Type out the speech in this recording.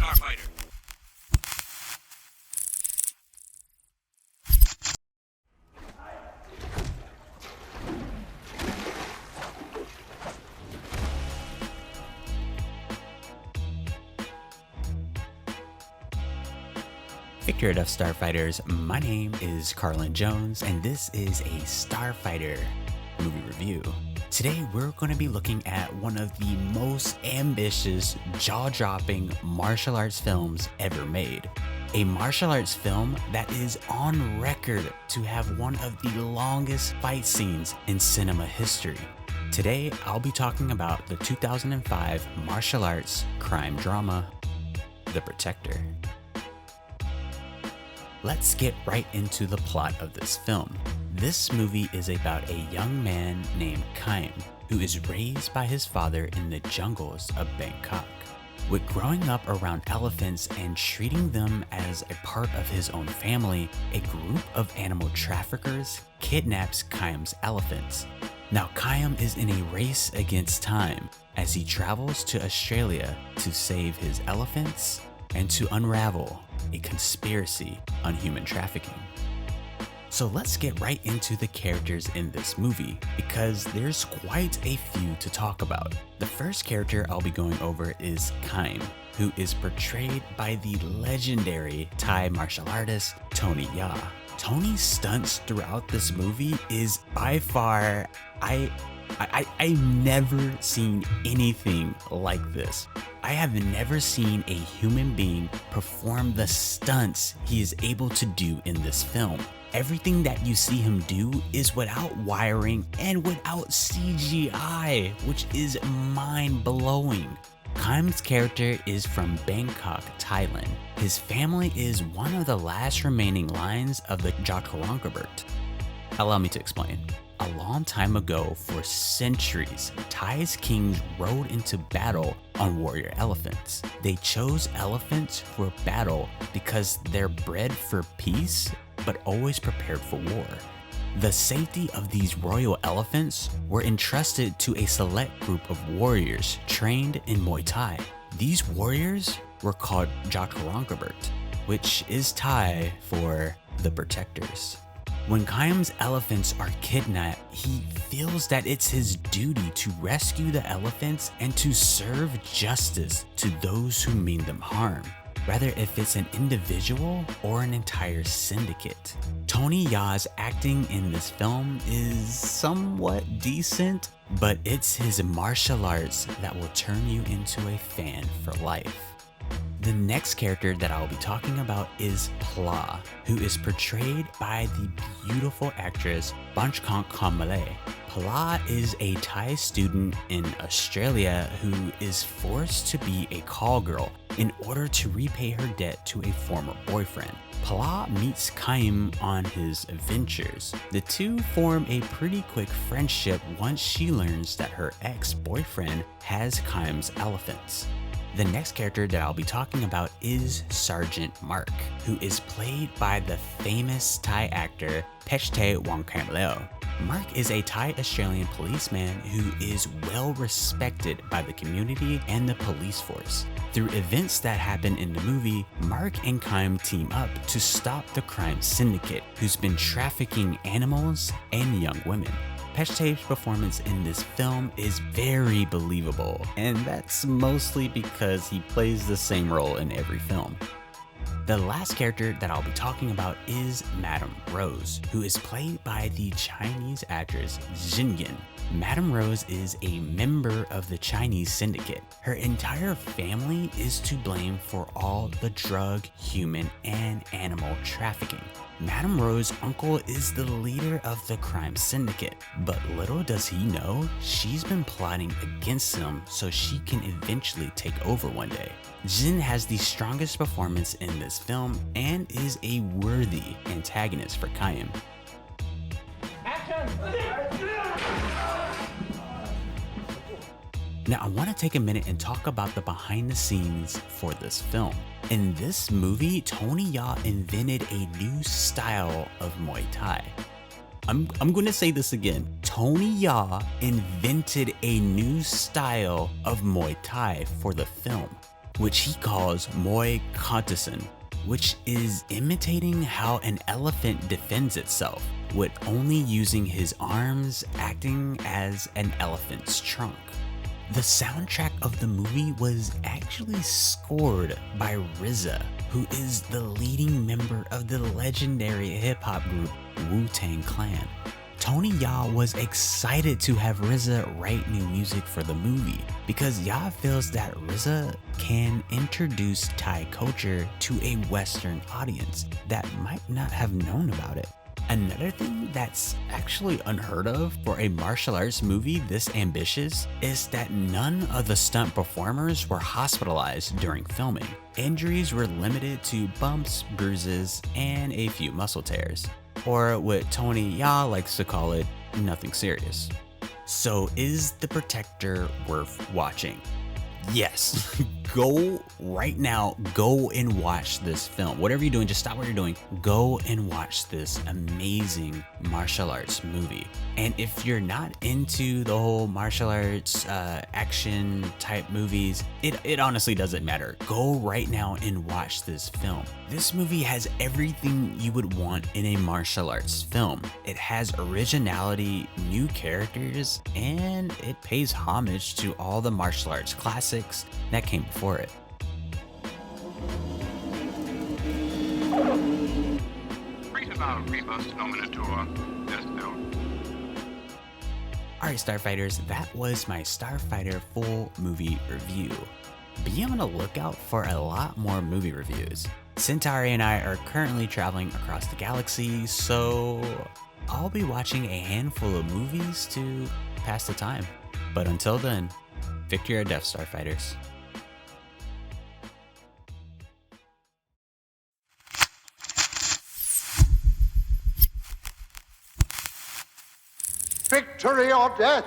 Starfighter. Victor of Starfighters, my name is Carlin Jones, and this is a Starfighter movie review. Today we're going to be looking at one of the most ambitious, jaw-dropping martial arts films ever made. A martial arts film that is on record to have one of the longest fight scenes in cinema history. Today I'll be talking about the 2005 martial arts crime drama, The Protector. Let's get right into the plot of this film. This movie is about a young man named Kaim, who is raised by his father in the jungles of Bangkok. With growing up around elephants and treating them as a part of his own family, a group of animal traffickers kidnaps Kaim's elephants. Now Kaim is in a race against time as he travels to Australia to save his elephants and to unravel a conspiracy on human trafficking. So let's get right into the characters in this movie, because there's quite a few to talk about. The first character I'll be going over is Kaim, who is portrayed by the legendary Thai martial artist Tony Jaa. Tony's stunts throughout this movie is by far, I've never seen anything like this. I have never seen a human being perform the stunts he is able to do in this film. Everything that you see him do is without wiring and without CGI, which is mind-blowing. Kaim's character is from Bangkok, Thailand. His family is one of the last remaining lines of the Jaa. Allow me to explain. A long time ago, for centuries, Thai's kings rode into battle on warrior elephants. They chose elephants for battle because they're bred for peace, but always prepared for war. The safety of these royal elephants were entrusted to a select group of warriors trained in Muay Thai. These warriors were called Jaa, which is Thai for the protectors. When Kaim's elephants are kidnapped, he feels that it's his duty to rescue the elephants and to serve justice to those who mean them harm, rather if it's an individual or an entire syndicate. Tony Jaa's acting in this film is somewhat decent, but it's his martial arts that will turn you into a fan for life. The next character that I'll be talking about is Pla, who is portrayed by the beautiful actress Kamale. Pla is a Thai student in Australia who is forced to be a call girl in order to repay her debt to a former boyfriend. Pla meets Kaim on his adventures. The two form a pretty quick friendship once she learns that her ex-boyfriend has Kaim's elephants. The next character that I'll be talking about is Sergeant Mark, who is played by the famous Thai actor Wongkamleo. Mark is a Thai-Australian policeman who is well respected by the community and the police force. Through events that happen in the movie, Mark and Kaim team up to stop the crime syndicate who's been trafficking animals and young women. Pechtae's performance in this film is very believable, and that's mostly because he plays the same role in every film. The last character that I'll be talking about is Madame Rose, who is played by the Chinese actress Xingyan. Madame Rose is a member of the Chinese syndicate. Her entire family is to blame for all the drug, human, and animal trafficking. Madame Rose's uncle is the leader of the crime syndicate, but little does he know, she's been plotting against him so she can eventually take over one day. Jin has the strongest performance in this film and is a worthy antagonist for Kaim. Now I want to take a minute and talk about the behind the scenes for this film. In this movie, Tony Jaa invented a new style of Muay Thai. I'm going to say this again. Tony Jaa invented a new style of Muay Thai for the film. which he calls Moi Kantasen, which is imitating how an elephant defends itself, with only using his arms acting as an elephant's trunk. The soundtrack of the movie was actually scored by RZA, who is the leading member of the legendary hip-hop group Wu-Tang Clan. Tony Jaa was excited to have RZA write new music for the movie because Jaa feels that RZA can introduce Thai culture to a Western audience that might not have known about it. Another thing that's actually unheard of for a martial arts movie this ambitious is that none of the stunt performers were hospitalized during filming. Injuries were limited to bumps, bruises, and a few muscle tears. Or what Tony Jaa likes to call it, nothing serious. So is The Protector worth watching? Yes, go right now, go and watch this film. Whatever you're doing, just stop what you're doing. Go and watch this amazing martial arts movie. And if you're not into the whole martial arts action type movies, it honestly doesn't matter. Go right now and watch this film. This movie has everything you would want in a martial arts film. It has originality, new characters, and it pays homage to all the martial arts classics that came before it. Alright Starfighters, that was my Starfighter full movie review. Be on the lookout for a lot more movie reviews. Centauri and I are currently traveling across the galaxy, so I'll be watching a handful of movies to pass the time. But until then, victory or death, Starfighters. Victory or death!